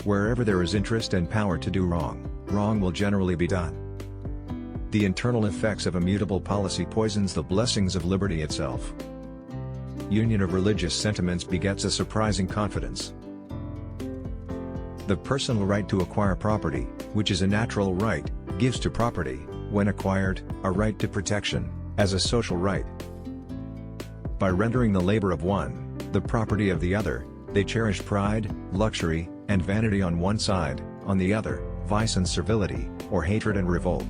Wherever there is interest and power to do wrong, wrong will generally be done. The internal effects of immutable policy poisons the blessings of liberty itself. Union of religious sentiments begets a surprising confidence. The personal right to acquire property, which is a natural right, gives to property, when acquired, a right to protection, as a social right. By rendering the labor of one, the property of the other, they cherish pride, luxury, and vanity on one side, on the other, vice and servility, or hatred and revolt.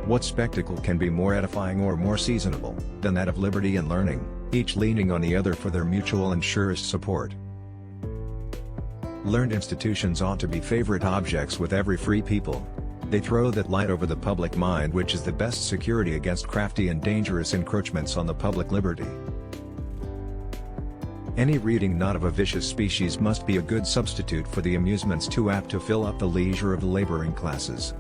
What spectacle can be more edifying or more seasonable, than that of liberty and learning, each leaning on the other for their mutual and surest support? Learned institutions ought to be favorite objects with every free people. They throw that light over the public mind which is the best security against crafty and dangerous encroachments on the public liberty. Any reading not of a vicious species must be a good substitute for the amusements too apt to fill up the leisure of the laboring classes.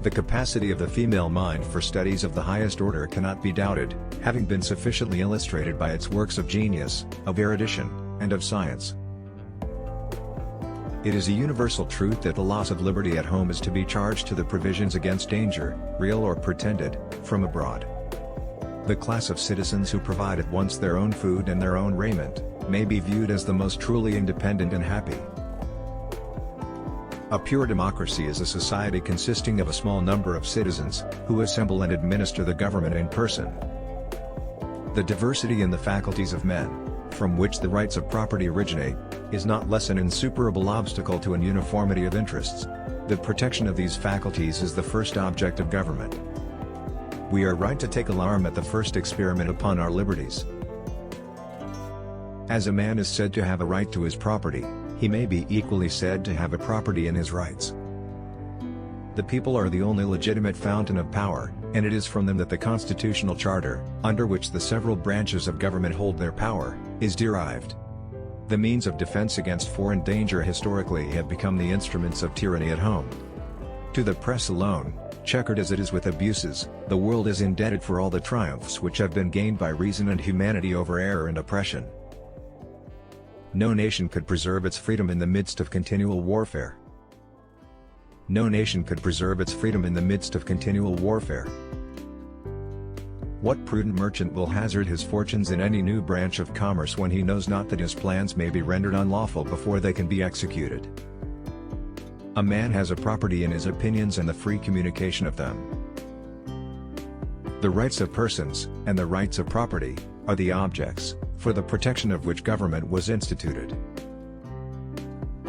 The capacity of the female mind for studies of the highest order cannot be doubted, having been sufficiently illustrated by its works of genius, of erudition, and of science. It is a universal truth that the loss of liberty at home is to be charged to the provisions against danger, real or pretended, from abroad. The class of citizens who provide at once their own food and their own raiment, may be viewed as the most truly independent and happy. A pure democracy is a society consisting of a small number of citizens, who assemble and administer the government in person. The diversity in the faculties of men, from which the rights of property originate, is not less an insuperable obstacle to an uniformity of interests. The protection of these faculties is the first object of government. We are right to take alarm at the first experiment upon our liberties. As a man is said to have a right to his property, he may be equally said to have a property in his rights. The people are the only legitimate fountain of power, and it is from them that the constitutional charter, under which the several branches of government hold their power, is derived. The means of defense against foreign danger historically have become the instruments of tyranny at home. To the press alone, checkered as it is with abuses, the world is indebted for all the triumphs which have been gained by reason and humanity over error and oppression. No nation could preserve its freedom in the midst of continual warfare. No nation could preserve its freedom in the midst of continual warfare. What prudent merchant will hazard his fortunes in any new branch of commerce when he knows not that his plans may be rendered unlawful before they can be executed? A man has a property in his opinions and the free communication of them. The rights of persons, and the rights of property, are the objects, for the protection of which government was instituted.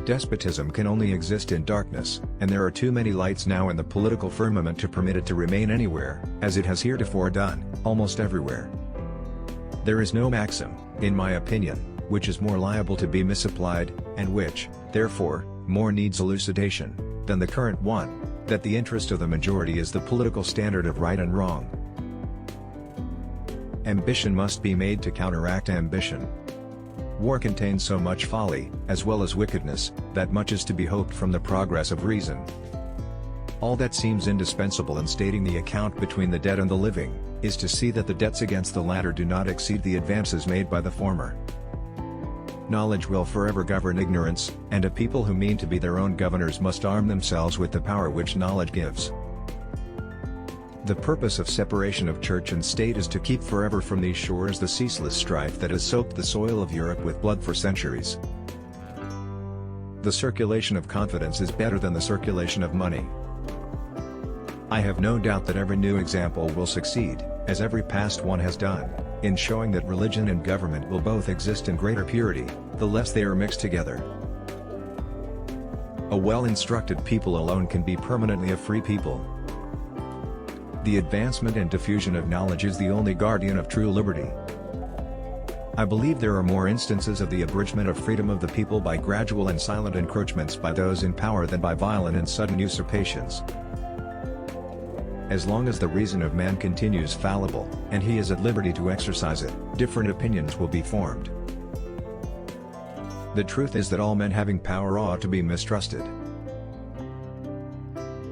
Despotism can only exist in darkness, and there are too many lights now in the political firmament to permit it to remain anywhere, as it has heretofore done, almost everywhere. There is no maxim, in my opinion, which is more liable to be misapplied, and which, therefore, more needs elucidation, than the current one, that the interest of the majority is the political standard of right and wrong. Ambition must be made to counteract ambition. War contains so much folly, as well as wickedness, that much is to be hoped from the progress of reason. All that seems indispensable in stating the account between the dead and the living, is to see that the debts against the latter do not exceed the advances made by the former. Knowledge will forever govern ignorance, and a people who mean to be their own governors must arm themselves with the power which knowledge gives. The purpose of separation of church and state is to keep forever from these shores the ceaseless strife that has soaked the soil of Europe with blood for centuries. The circulation of confidence is better than the circulation of money. I have no doubt that every new example will succeed, as every past one has done, in showing that religion and government will both exist in greater purity, the less they are mixed together. A well-instructed people alone can be permanently a free people. The advancement and diffusion of knowledge is the only guardian of true liberty. I believe there are more instances of the abridgment of freedom of the people by gradual and silent encroachments by those in power than by violent and sudden usurpations. As long as the reason of man continues fallible, and he is at liberty to exercise it, different opinions will be formed. The truth is that all men having power ought to be mistrusted.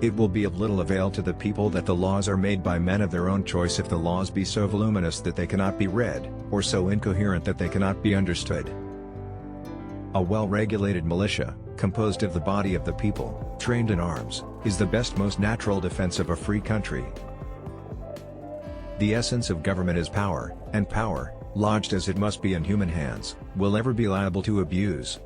It will be of little avail to the people that the laws are made by men of their own choice if the laws be so voluminous that they cannot be read, or so incoherent that they cannot be understood. A well-regulated militia, composed of the body of the people, trained in arms, is the best most natural defense of a free country. The essence of government is power, and power, lodged as it must be in human hands, will ever be liable to abuse.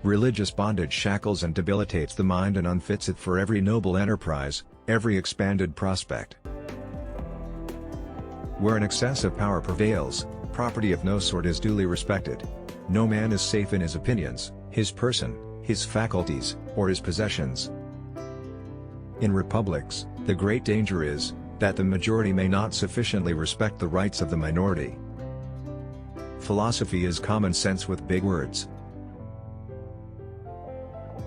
Religious bondage shackles and debilitates the mind and unfits it for every noble enterprise, every expanded prospect. Where an excess of power prevails, property of no sort is duly respected. No man is safe in his opinions, his person, his faculties, or his possessions. In republics, the great danger is, that the majority may not sufficiently respect the rights of the minority. Philosophy is common sense with big words.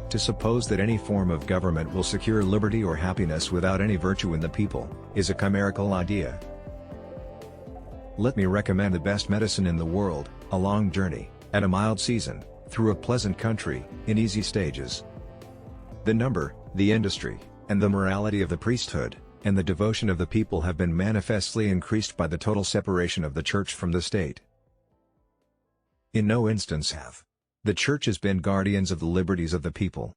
To suppose that any form of government will secure liberty or happiness without any virtue in the people, is a chimerical idea. Let me recommend the best medicine in the world: a long journey, at a mild season, through a pleasant country, in easy stages. The number, the industry, and the morality of the priesthood, and the devotion of the people have been manifestly increased by the total separation of the Church from the state. In no instance have the churches been guardians of the liberties of the people,